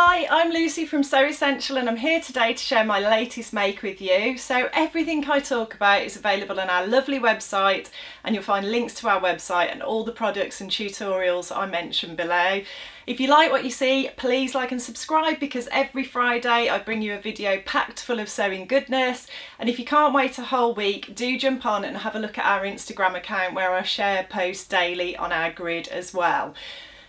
Hi, I'm Lucy from Sew Essential and I'm here today to share my latest make with you. So everything I talk about is available on our lovely website, and you'll find links to our website and all the products and tutorials I mentioned below. If you like what you see, please like and subscribe, because every Friday I bring you a video packed full of sewing goodness. And if you can't wait a whole week, do jump on and have a look at our Instagram account where I share posts daily on our grid as well.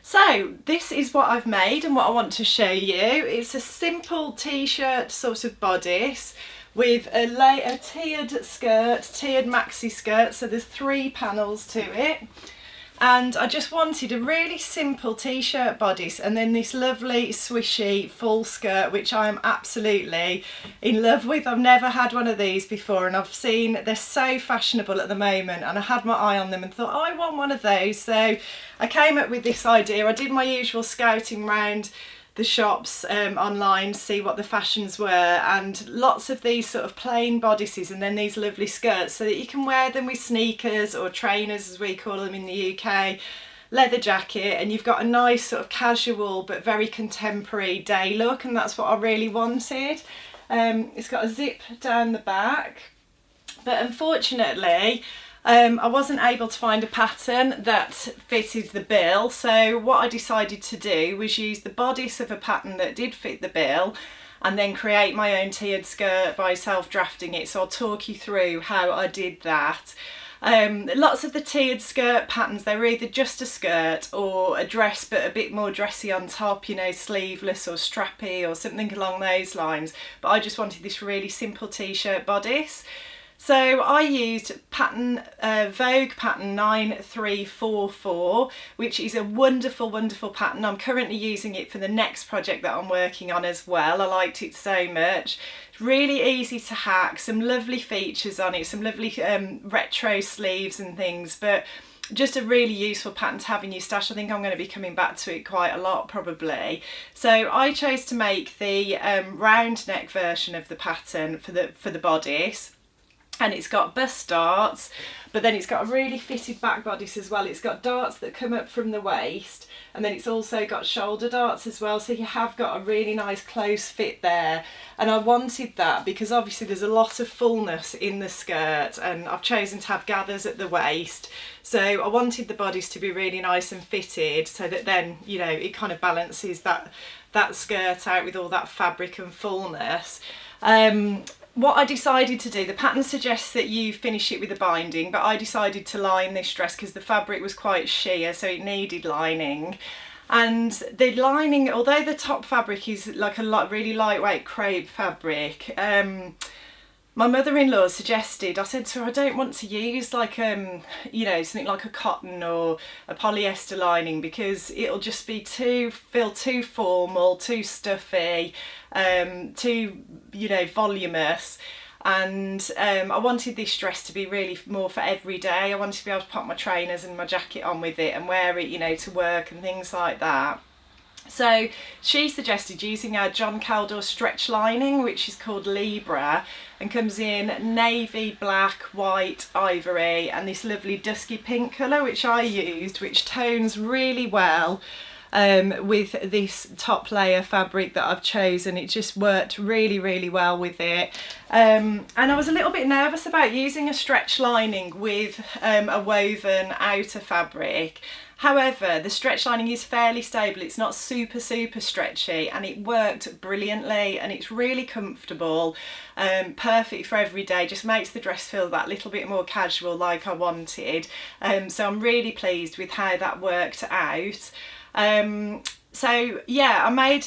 So this is what I've made and what I want to show you. It's a simple t-shirt sort of bodice with a tiered skirt, tiered maxi skirt, so there's 3 panels to it. And I just wanted a really simple t-shirt bodice and then this lovely swishy full skirt, which I am absolutely in love with. I've never had one of these before, and I've seen they're so fashionable at the moment, and I had my eye on them and thought, oh, I want one of those. So I came up with this idea. I did my usual scouting round the shops online, see what the fashions were, and lots of these sort of plain bodices and then these lovely skirts so that you can wear them with sneakers or trainers, as we call them in the UK, leather jacket, and you've got a nice sort of casual but very contemporary day look, and that's what I really wanted. It's got a zip down the back, but unfortunately I wasn't able to find a pattern that fitted the bill, so what I decided to do was use the bodice of a pattern that did fit the bill and then create my own tiered skirt by self-drafting it. So I'll talk you through how I did that. Lots of the tiered skirt patterns, they're either just a skirt or a dress but a bit more dressy on top, you know, sleeveless or strappy or something along those lines, but I just wanted this really simple t-shirt bodice. So I used pattern Vogue pattern 9344, which is a wonderful pattern. I'm currently using it for the next project that I'm working on as well. I liked it so much. It's really easy to hack, some lovely features on it, some lovely retro sleeves and things, but just a really useful pattern to have in your stash. I think I'm going to be coming back to it quite a lot probably. So I chose to make the round neck version of the pattern for the bodice. And it's got bust darts, but then it's got a really fitted back bodice as well. It's got darts that come up from the waist, and then it's also got shoulder darts as well, so you have got a really nice close fit there. And I wanted that because obviously there's a lot of fullness in the skirt, and I've chosen to have gathers at the waist, so I wanted the bodice to be really nice and fitted so that then, you know, it kind of balances that skirt out with all that fabric and fullness. What I decided to do, the pattern suggests that you finish it with a binding, but I decided to line this dress because the fabric was quite sheer, so it needed lining. And the lining, although the top fabric is like a really lightweight crepe fabric, my mother-in-law suggested, I said to her, I don't want to use like you know, something like a cotton or a polyester lining because it'll just be feel too formal, too stuffy, too, you know, voluminous. And I wanted this dress to be really more for every day. I wanted to be able to pop my trainers and my jacket on with it and wear it, you know, to work and things like that. So she suggested using our John Caldor stretch lining, which is called Libra, and comes in navy, black, white, ivory, and this lovely dusky pink colour, which I used, which tones really well with this top layer fabric that I've chosen. It just worked really well with it. And I was a little bit nervous about using a stretch lining with a woven outer fabric. However, the stretch lining is fairly stable, it's not super stretchy, and it worked brilliantly, and it's really comfortable, perfect for every day, just makes the dress feel that little bit more casual like I wanted. So I'm really pleased with how that worked out. So yeah, I made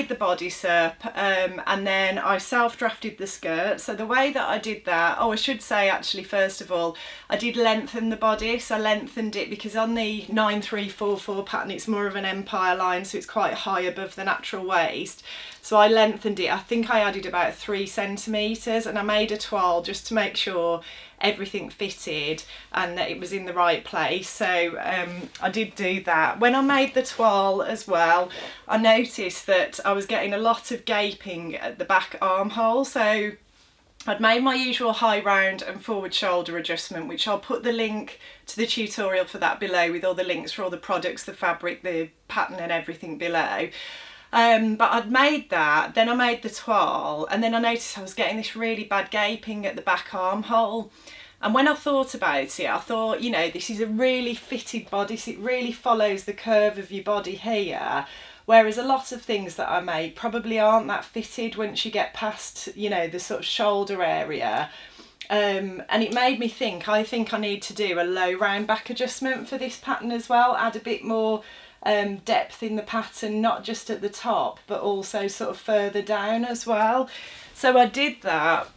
the bodice up, and then I self-drafted the skirt. So the way that I did that, oh, I should say actually first of all, I did lengthen the bodice. I lengthened it because on the 9344 pattern it's more of an empire line, so it's quite high above the natural waist. So I lengthened it. I think I added about 3 centimetres, and I made a toile just to make sure everything fitted and that it was in the right place. So I did do that. When I made the toile as well, I noticed that I was getting a lot of gaping at the back armhole. So I'd made my usual high round and forward shoulder adjustment, which I'll put the link to the tutorial for that below with all the links for all the products, the fabric, the pattern and everything below. But I'd made that, then I made the toile, and then I noticed I was getting this really bad gaping at the back armhole. And when I thought about it, I thought, you know, this is a really fitted bodice. It really follows the curve of your body here. Whereas a lot of things that I make probably aren't that fitted once you get past, you know, the sort of shoulder area. And it made me think, I think I need to do a low round back adjustment for this pattern as well. Add a bit more depth in the pattern, not just at the top, but also sort of further down as well. So I did that.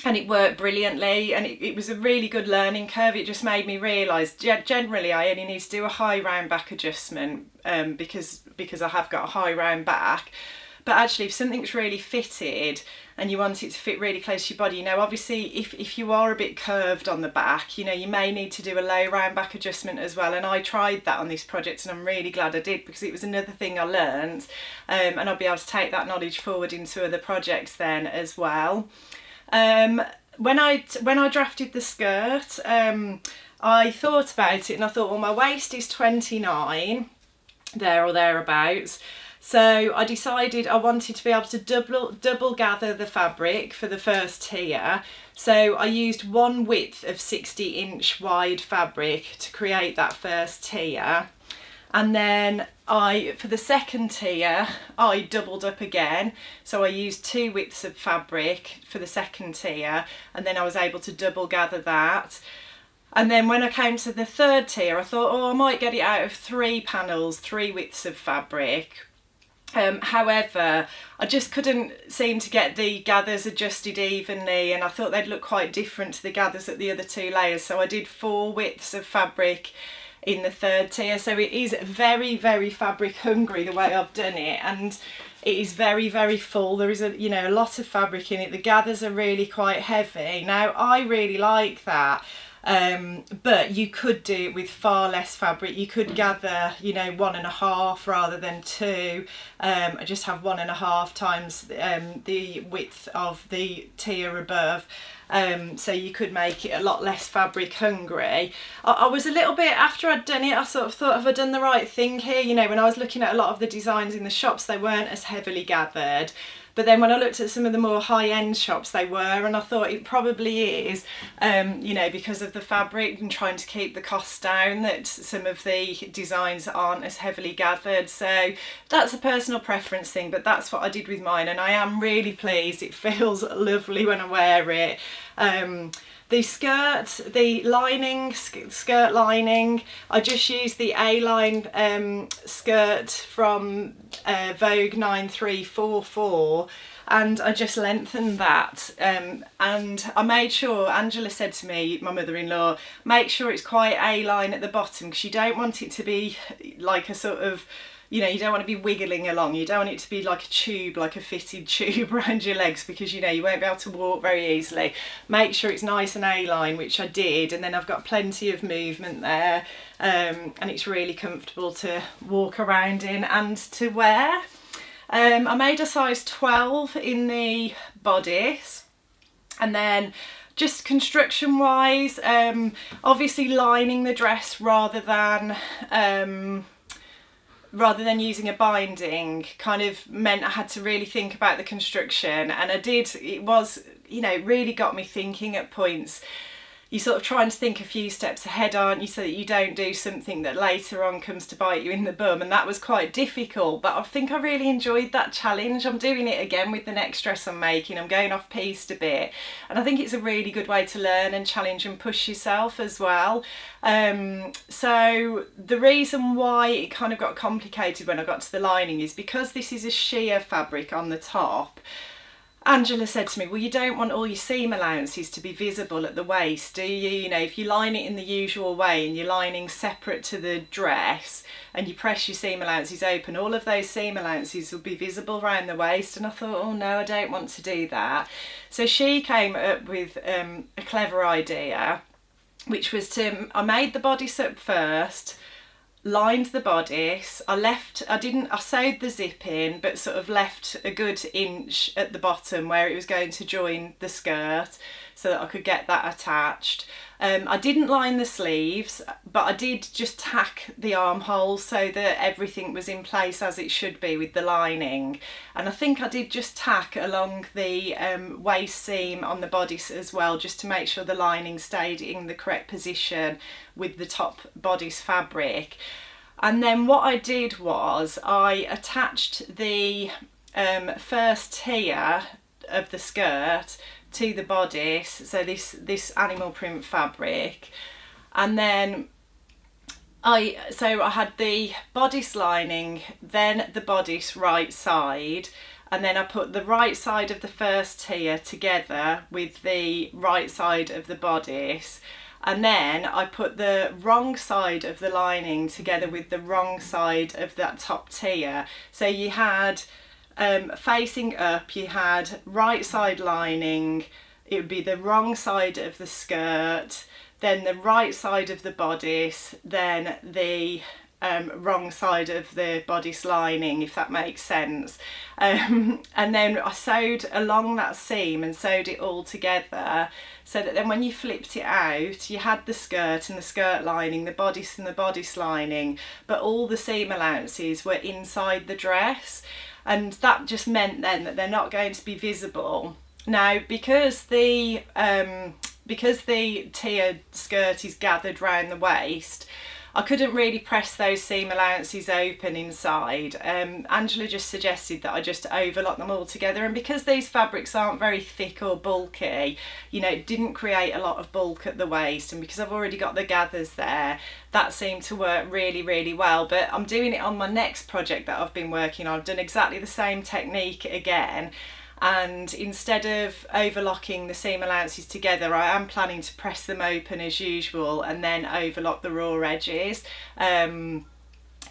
And it worked brilliantly, and it was a really good learning curve. It just made me realise generally I only need to do a high round back adjustment because I have got a high round back. But actually, if something's really fitted and you want it to fit really close to your body, you know, obviously if you are a bit curved on the back, you know, you may need to do a low round back adjustment as well. And I tried that on this project, and I'm really glad I did, because it was another thing I learned, and I'll be able to take that knowledge forward into other projects then as well. When I drafted the skirt, I thought about it, and I thought, well, my waist is 29, there or thereabouts. So I decided I wanted to be able to double gather the fabric for the first tier. So I used one width of 60-inch wide fabric to create that first tier. And then for the second tier, I doubled up again. So I used 2 widths of fabric for the second tier, and then I was able to double gather that. And then when I came to the third tier, I thought, oh, I might get it out of 3 panels, 3 widths of fabric. However, I just couldn't seem to get the gathers adjusted evenly, and I thought they'd look quite different to the gathers at the other 2 layers. So I did 4 widths of fabric in the third tier. So it is very, very fabric hungry the way I've done it, and it is very, very full. There is a lot of fabric in it. The gathers are really quite heavy. Now I really like that, but you could do it with far less fabric. You could gather 1.5 rather than 2. I just have 1.5 times the width of the tier above. So you could make it a lot less fabric hungry. I was a little bit, after I'd done it, I sort of thought, have I done the right thing here? You know, when I was looking at a lot of the designs in the shops, they weren't as heavily gathered. But then when I looked at some of the more high-end shops, they were, and I thought it probably is, because of the fabric and trying to keep the costs down, that some of the designs aren't as heavily gathered. So that's a personal preference thing, but that's what I did with mine, and I am really pleased. It feels lovely when I wear it. The skirt, the skirt lining, I just used the A-line skirt from Vogue 9344, and I just lengthened that, and I made sure, Angela said to me, my mother-in-law, make sure it's quite A-line at the bottom, because you don't want it to be like a sort of, you don't want to be wiggling along. You don't want it to be like a tube, like a fitted tube around your legs, because you won't be able to walk very easily. Make sure it's nice and A-line, which I did, and then I've got plenty of movement there, and it's really comfortable to walk around in and to wear. I made a size 12 in the bodice, and then just construction wise, obviously lining the dress rather than using a binding kind of meant I had to really think about the construction, and I did. It was, it really got me thinking at points. You're sort of trying to think a few steps ahead, aren't you, so that you don't do something that later on comes to bite you in the bum, and that was quite difficult, but I think I really enjoyed that challenge. I'm doing it again with the next dress I'm making. I'm going off piste a bit, and I think it's a really good way to learn and challenge and push yourself as well. So the reason why it kind of got complicated when I got to the lining is because this is a sheer fabric on the top. Angela said to me, well, you don't want all your seam allowances to be visible at the waist, do you? If you line it in the usual way and you're lining separate to the dress and you press your seam allowances open, all of those seam allowances will be visible around the waist. And I thought, oh no, I don't want to do that. So she came up with a clever idea, which was I made the bodysuit first, lined the bodice. I sewed the zip in, but sort of left a good inch at the bottom where it was going to join the skirt. so that I could get that attached. I didn't line the sleeves, but I did just tack the armholes so that everything was in place as it should be with the lining. And I think I did just tack along the waist seam on the bodice as well, just to make sure the lining stayed in the correct position with the top bodice fabric. And then what I did was I attached the first tier of the skirt to the bodice, so this animal print fabric, and then I had the bodice lining, then the bodice right side, and then I put the right side of the first tier together with the right side of the bodice, and then I put the wrong side of the lining together with the wrong side of that top tier. So you had facing up, you had right side lining, it would be the wrong side of the skirt, then the right side of the bodice, then the wrong side of the bodice lining, if that makes sense. And then I sewed along that seam and sewed it all together, so that then when you flipped it out, you had the skirt and the skirt lining, the bodice and the bodice lining, but all the seam allowances were inside the dress. And that just meant then that they're not going to be visible. Now, because the tiered skirt is gathered round the waist, I couldn't really press those seam allowances open inside. Angela just suggested that I just overlock them all together, and because these fabrics aren't very thick or bulky, you know, it didn't create a lot of bulk at the waist, and because I've already got the gathers there, that seemed to work really, really well. But I'm doing it on my next project that I've been working on. I've done exactly the same technique again, and instead of overlocking the seam allowances together, I am planning to press them open as usual and then overlock the raw edges,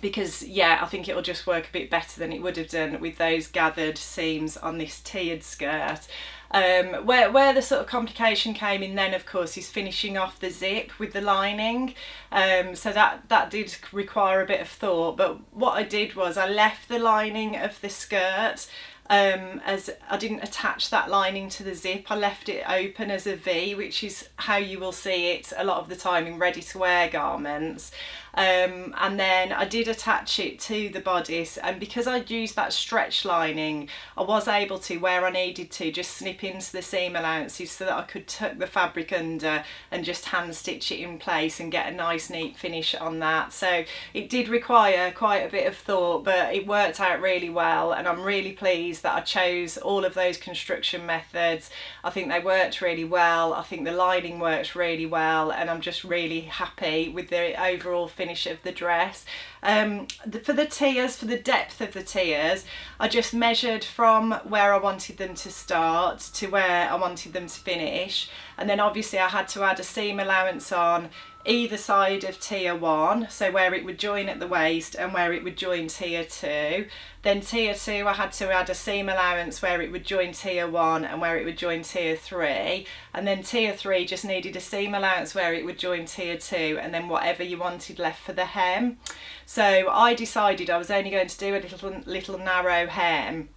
because yeah, I think it'll just work a bit better than it would have done with those gathered seams on this tiered skirt. Where the sort of complication came in then, of course, is finishing off the zip with the lining. So that did require a bit of thought, but what I did was I left the lining of the skirt as I didn't attach that lining to the zip. I left it open as a V, which is how you will see it a lot of the time in ready to wear garments. And then I did attach it to the bodice, and because I'd used that stretch lining, I was able to, where I needed to, just snip into the seam allowances so that I could tuck the fabric under and just hand stitch it in place and get a nice neat finish on that. So it did require quite a bit of thought, but it worked out really well, and I'm really pleased that I chose all of those construction methods. I think they worked really well. I think the lining works really well, and I'm just really happy with the overall finish of the dress. For the tiers, for the depth of the tiers, I just measured from where I wanted them to start to where I wanted them to finish, and then obviously I had to add a seam allowance on either side of tier 1, so where it would join at the waist and where it would join tier 2. Then tier 2 I had to add a seam allowance where it would join tier 1 and where it would join tier 3, and then tier 3 just needed a seam allowance where it would join tier 2, and then whatever you wanted left for the hem. So I decided I was only going to do a little narrow hem.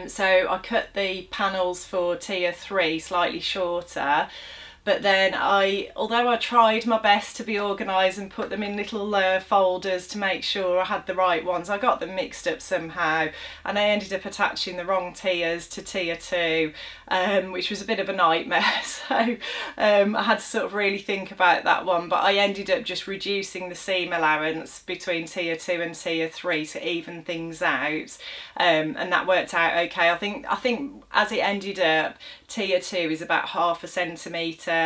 So I cut the panels for tier 3 slightly shorter, but then although I tried my best to be organised and put them in little folders to make sure I had the right ones, I got them mixed up somehow, and I ended up attaching the wrong tiers to tier 2, which was a bit of a nightmare. So I had to sort of really think about that one, but I ended up just reducing the seam allowance between tier 2 and tier 3 to even things out, and that worked out okay. I think as it ended up, tier 2 is about 0.5 centimetre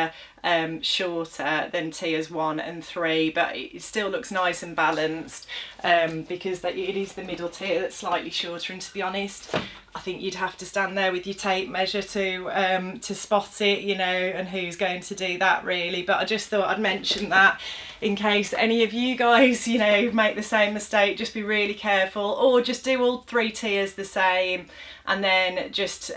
shorter than tiers 1 and 3, but it still looks nice and balanced, because it is the middle tier that's slightly shorter, and to be honest, I think you'd have to stand there with your tape measure to spot it, you know, and who's going to do that really. But I just thought I'd mention that in case any of you guys, you know, make the same mistake. Just be really careful, or just do all 3 tiers the same, and then just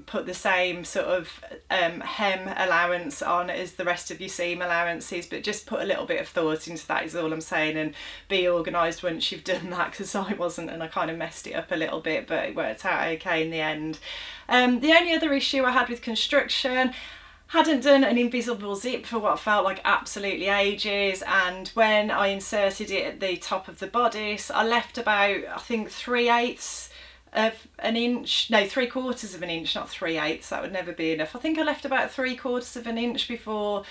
put the same sort of hem allowance on as the rest of your seam allowances, but just put a little bit of thought into that is all I'm saying, and be organised once you've done that, because I wasn't, and I kind of messed it up a little bit, but it worked out okay in the end. The only other issue I had with construction, hadn't done an invisible zip for what felt like absolutely ages, and when I inserted it at the top of the bodice, I left about, I think, 3/8 of an inch, no, 3/4 of an inch, not 3/8, that would never be enough. I think I left about 3/4 of an inch before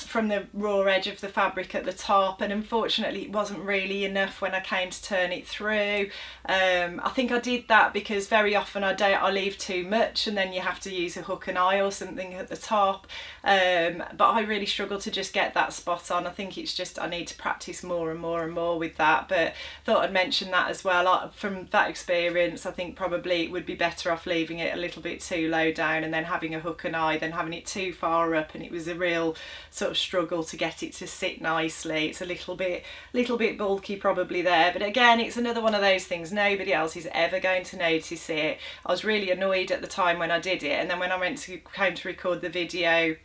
from the raw edge of the fabric at the top, and unfortunately it wasn't really enough when I came to turn it through. I think I did that because very often I leave too much and then you have to use a hook and eye or something at the top, but I really struggle to just get that spot on. I think it's just I need to practice more and more and more with that, but thought I'd mention that as well. From that experience, I think probably it would be better off leaving it a little bit too low down and then having a hook and eye than having it too far up, and it was a real sort of struggle to get it to sit nicely. It's a little bit bulky probably there, but again, it's another one of those things, nobody else is ever going to notice it. I was really annoyed at the time when I did it, and then when I came to record the video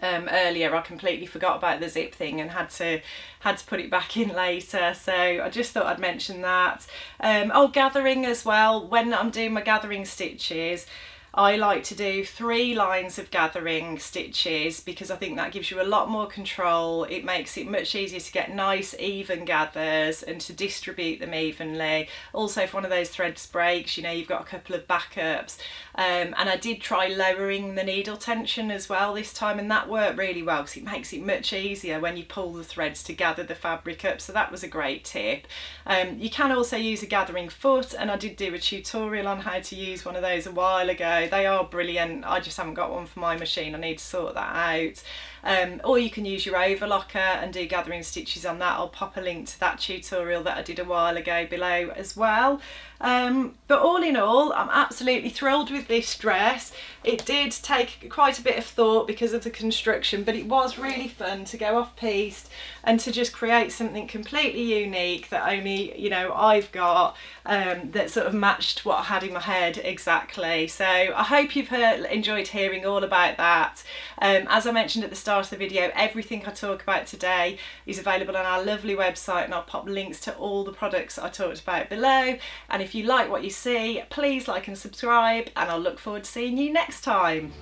earlier, I completely forgot about the zip thing and had to put it back in later, so I just thought I'd mention that. Gathering as well. When I'm doing my gathering stitches, I like to do 3 lines of gathering stitches because I think that gives you a lot more control. It makes it much easier to get nice even gathers and to distribute them evenly. Also, if one of those threads breaks, you know, you've got a couple of backups. And I did try lowering the needle tension as well this time, and that worked really well because it makes it much easier when you pull the threads to gather the fabric up, so that was a great tip. You can also use a gathering foot, and I did do a tutorial on how to use one of those a while ago. They are brilliant. I just haven't got one for my machine. I need to sort that out. Or you can use your overlocker and do gathering stitches on that. I'll pop a link to that tutorial that I did a while ago below as well. But all in all, I'm absolutely thrilled with this dress. It did take quite a bit of thought because of the construction, but it was really fun to go off piste and to just create something completely unique that only, you know, I've got, that sort of matched what I had in my head exactly. So I hope you've enjoyed hearing all about that. As I mentioned at the start of the video, everything I talk about today is available on our lovely website, and I'll pop links to all the products I talked about below. And if you like what you see, please like and subscribe, and I'll look forward to seeing you next time.